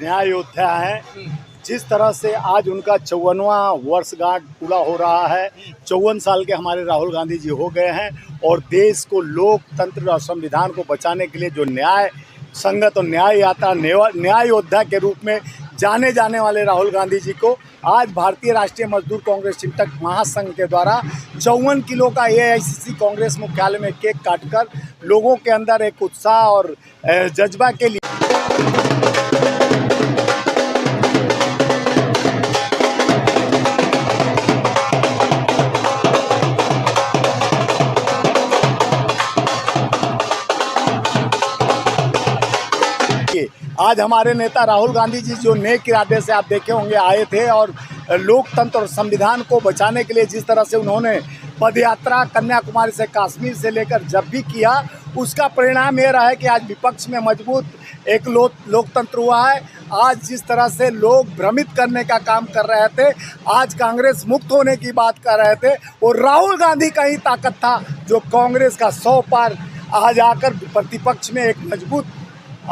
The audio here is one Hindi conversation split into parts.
न्याय योद्धा हैं। जिस तरह से आज उनका 54वां वर्षगांठ पूरा हो रहा है, 54 साल के हमारे राहुल गांधी जी हो गए हैं और देश को लोकतंत्र और संविधान को बचाने के लिए जो न्याय संगत और न्याय यात्रा न्याय योद्धा के रूप में जाने जाने वाले राहुल गांधी जी को आज भारतीय राष्ट्रीय मजदूर कांग्रेस चिंतक महासंघ के द्वारा 54 किलो का एआईसीसी कांग्रेस मुख्यालय में केक काटकर लोगों के अंदर एक उत्साह और जज्बा के लिए आज हमारे नेता राहुल गांधी जी जो नेक इरादे से आप देखे होंगे आए थे और लोकतंत्र और संविधान को बचाने के लिए जिस तरह से उन्होंने पदयात्रा कन्याकुमारी से कश्मीर से लेकर जब भी किया, उसका परिणाम ये रहा है कि आज विपक्ष में मजबूत एक लोकतंत्र हुआ है। आज जिस तरह से लोग भ्रमित करने का काम कर रहे थे, आज कांग्रेस मुक्त होने की बात कर रहे थे और राहुल गांधी का ही ताकत था जो कांग्रेस का 100 पार आज आकर प्रतिपक्ष में एक मजबूत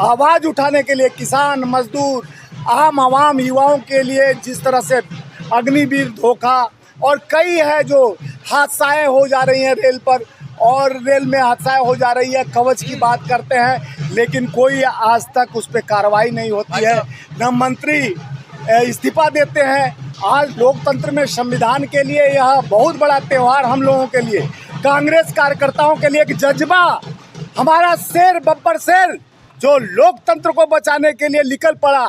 आवाज़ उठाने के लिए किसान मजदूर आम आवाम युवाओं के लिए जिस तरह से अग्निवीर धोखा और कई है जो हादसाएं हो जा रही हैं रेल पर और रेल में हादसाएं हो जा रही है, कवच की बात करते हैं लेकिन कोई आज तक उस पर कार्रवाई नहीं होती है, न मंत्री इस्तीफा देते हैं। आज लोकतंत्र में संविधान के लिए यह बहुत बड़ा त्यौहार हम लोगों के लिए, कांग्रेस कार्यकर्ताओं के लिए एक जज्बा, हमारा शेर बब्बर शेर जो लोकतंत्र को बचाने के लिए निकल पड़ा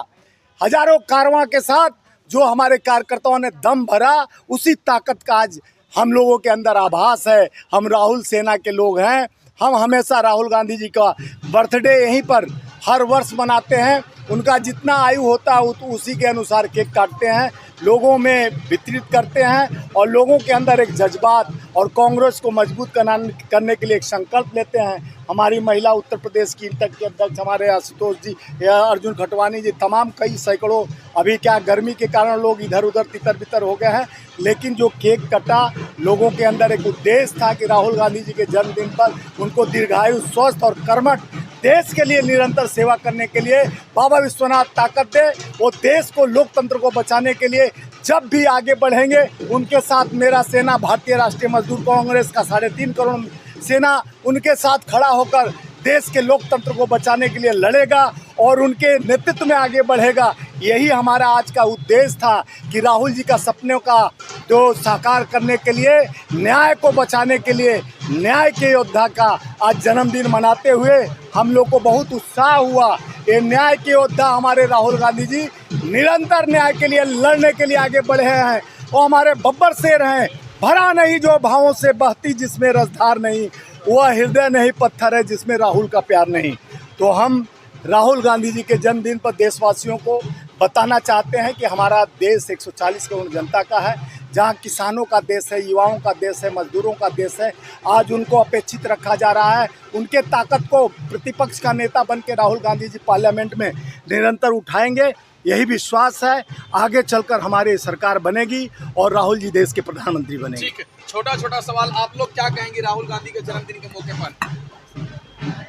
हजारों कारवां के साथ, जो हमारे कार्यकर्ताओं ने दम भरा, उसी ताकत का आज हम लोगों के अंदर आभास है। हम राहुल सेना के लोग हैं, हम हमेशा राहुल गांधी जी का बर्थडे यहीं पर हर वर्ष मनाते हैं। उनका जितना आयु होता है उसी के अनुसार केक काटते हैं, लोगों में वितरित करते हैं और लोगों के अंदर एक जज्बात और कांग्रेस को मजबूत करने के लिए एक संकल्प लेते हैं। हमारी महिला उत्तर प्रदेश की इंटक के अध्यक्ष हमारे आशुतोष जी या अर्जुन खटवानी जी, तमाम कई सैकड़ों, अभी क्या गर्मी के कारण लोग इधर उधर तितर बितर हो गए हैं, लेकिन जो केक कटा लोगों के अंदर एक उद्देश्य था कि राहुल गांधी जी के जन्मदिन पर उनको दीर्घायु स्वस्थ और कर्मठ देश के लिए निरंतर सेवा करने के लिए बाबा विश्वनाथ ताकत दे। वो देश को लोकतंत्र को बचाने के लिए जब भी आगे बढ़ेंगे उनके साथ मेरा सेना भारतीय राष्ट्रीय मजदूर कांग्रेस का 3.5 करोड़ सेना उनके साथ खड़ा होकर देश के लोकतंत्र को बचाने के लिए लड़ेगा और उनके नेतृत्व में आगे बढ़ेगा। यही हमारा आज का उद्देश्य था कि राहुल जी का सपनों का जो साकार करने के लिए, न्याय को बचाने के लिए, न्याय के योद्धा का आज जन्मदिन मनाते हुए हम लोग को बहुत उत्साह हुआ। ये न्याय के योद्धा हमारे राहुल गांधी जी निरंतर न्याय के लिए लड़ने के लिए आगे बढ़े हैं। वो हमारे बब्बर शेर हैं, भरा नहीं जो भावों से बहती जिसमें रसधार नहीं, वह हृदय नहीं पत्थर है जिसमें राहुल का प्यार नहीं। तो हम राहुल गांधी जी के जन्मदिन पर देशवासियों को बताना चाहते हैं कि हमारा देश 140 करोड़ जनता का है, जहां किसानों का देश है, युवाओं का देश है, मजदूरों का देश है। आज उनको अपेक्षित रखा जा रहा है, उनके ताकत को प्रतिपक्ष का नेता बन के राहुल गांधी जी पार्लियामेंट में निरंतर उठाएंगे। यही विश्वास है, आगे चलकर हमारी सरकार बनेगी और राहुल जी देश के प्रधानमंत्री बनेंगे। ठीक है, छोटा छोटा सवाल, आप लोग क्या कहेंगे राहुल गांधी के जन्मदिन के मौके पर?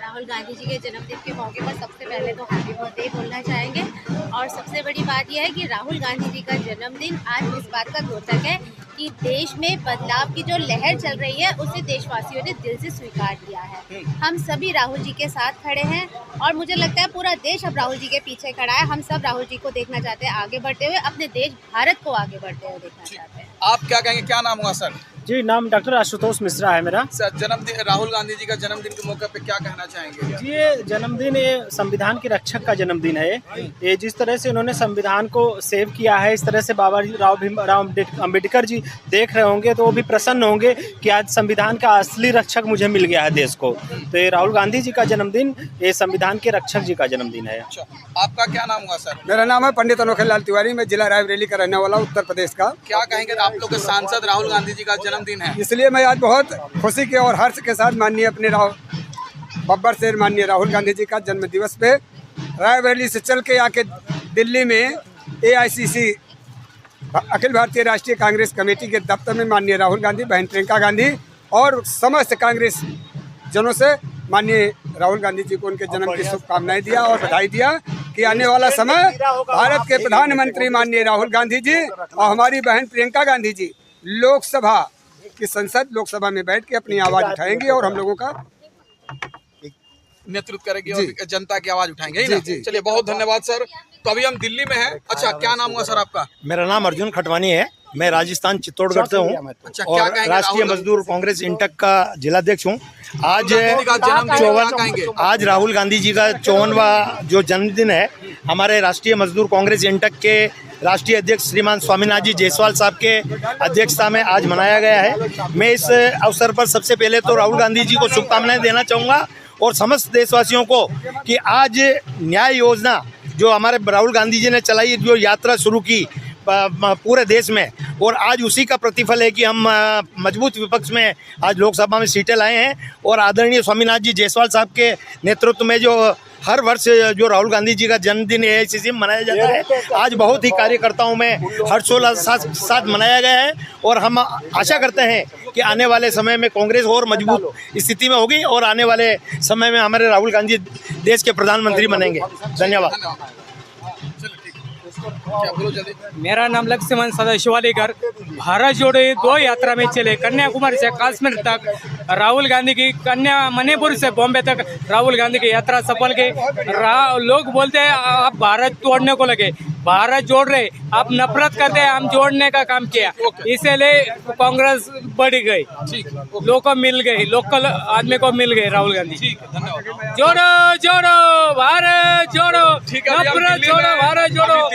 राहुल गांधी जी के जन्मदिन के मौके पर सबसे पहले तो हैप्पी बर्थडे बोलना चाहेंगे और सबसे बड़ी बात यह है कि राहुल गांधी जी का जन्मदिन आज इस बात का द्योतक है कि देश में बदलाव की जो लहर चल रही है उसे देशवासियों ने दिल से स्वीकार किया है। हम सभी राहुल जी के साथ खड़े हैं और मुझे लगता है पूरा देश अब राहुल जी के पीछे खड़ा है। हम सब राहुल जी को देखना चाहते हैं आगे बढ़ते हुए, अपने देश भारत को आगे बढ़ते हुए देखना चाहते हैं। आप क्या कहेंगे, क्या नाम हुआ सर? जी, नाम डॉक्टर आशुतोष मिश्रा है मेरा। सर, जन्मदिन राहुल गांधी जी का जन्मदिन के मौके पे क्या कहना चाहेंगे? जी, ये जन्मदिन ये संविधान के रक्षक का जन्मदिन है। ये जिस तरह से उन्होंने संविधान को सेव किया है, इस तरह से बाबा भीमराव अम्बेडकर जी देख रहे होंगे तो वो भी प्रसन्न होंगे कि आज संविधान का असली रक्षक मुझे मिल गया है देश को। तो ये राहुल गांधी जी का जन्मदिन ये संविधान के रक्षक जी का जन्मदिन है। अच्छा, आपका क्या नाम हुआ सर? मेरा नाम है पंडित अनोखे लाल तिवारी, मैं जिला रायबरेली का रहने वाला उत्तर प्रदेश का। क्या कहेंगे, आप लोग के सांसद राहुल गांधी जी का जन्मदिन है, इसलिए मैं आज बहुत खुशी के और हर्ष के साथ माननीय अपने बब्बर शेर माननीय राहुल गांधी जी का जन्म दिवस पे रायबरेली से चल के आके दिल्ली में एआईसीसी अखिल भारतीय राष्ट्रीय कांग्रेस कमेटी के दफ्तर में माननीय राहुल गांधी, बहन प्रियंका गांधी और समस्त कांग्रेस जनों से माननीय राहुल गांधी जी को उनके जन्म की शुभकामनाएं दिया और बधाई दिया कि आने वाला समय भारत के प्रधानमंत्री माननीय राहुल गांधी जी और हमारी बहन प्रियंका गांधी जी लोकसभा की संसद लोकसभा में बैठ के अपनी आवाज उठाएंगी और हम लोगों का नेतृत्व करेंगे और जनता की आवाज उठाएंगे, ही ना? चलिए, बहुत धन्यवाद सर। तो अभी हम दिल्ली में हैं। अच्छा, क्या नाम हुआ सर आपका? मेरा नाम अर्जुन खटवानी है। मैं राजस्थान चित्तौड़गढ़ से हूँ अच्छा, क्या और कहेंगे राष्ट्रीय राहुल मजदूर कांग्रेस इंटक का जिलाध्यक्ष हूँ। आज आज राहुल गांधी जी का 54वां जो जन्मदिन है, हमारे राष्ट्रीय मजदूर कांग्रेस इंटक के राष्ट्रीय अध्यक्ष श्रीमान स्वामीनाथ जी जायसवाल साहब के अध्यक्षता में आज मनाया गया है। मैं इस अवसर पर सबसे पहले तो राहुल गांधी जी को शुभकामनाएं देना चाहूँगा और समस्त देशवासियों को कि आज न्याय योजना जो हमारे राहुल गांधी जी ने चलाई, जो यात्रा शुरू की पूरे देश में, और आज उसी का प्रतिफल है कि हम मजबूत विपक्ष में आज लोकसभा में सीटें लाए हैं। और आदरणीय स्वामीनाथ जी जायसवाल साहब के नेतृत्व में जो हर वर्ष जो राहुल गांधी जी का जन्मदिन AICC में मनाया जाता है, आज बहुत ही कार्यकर्ताओं में हर्षोल्लास साथ मनाया गया है। और हम आशा करते हैं कि आने वाले समय में कांग्रेस और मजबूत स्थिति में होगी और आने वाले समय में हमारे राहुल गांधी देश के प्रधानमंत्री बनेंगे। धन्यवाद। मेरा नाम लक्ष्मण सदाशिवालीकर। भारत जोड़ो 2 यात्रा में चले, कन्याकुमारी से कश्मीर तक राहुल गांधी की, मणिपुर से बॉम्बे तक राहुल गांधी की यात्रा सफल गई। लोग बोलते हैं आप भारत तोड़ने को लगे, भारत जोड़ रहे, आप नफरत करते हैं, हम जोड़ने का काम किया, इसीलिए कांग्रेस बढ़ गई, लोगों को मिल गई, लोकल आदमी को मिल गई राहुल गांधी। जोड़ो जोड़ो भारत जोड़ो, नफरत जोड़ो भारत जोड़ो।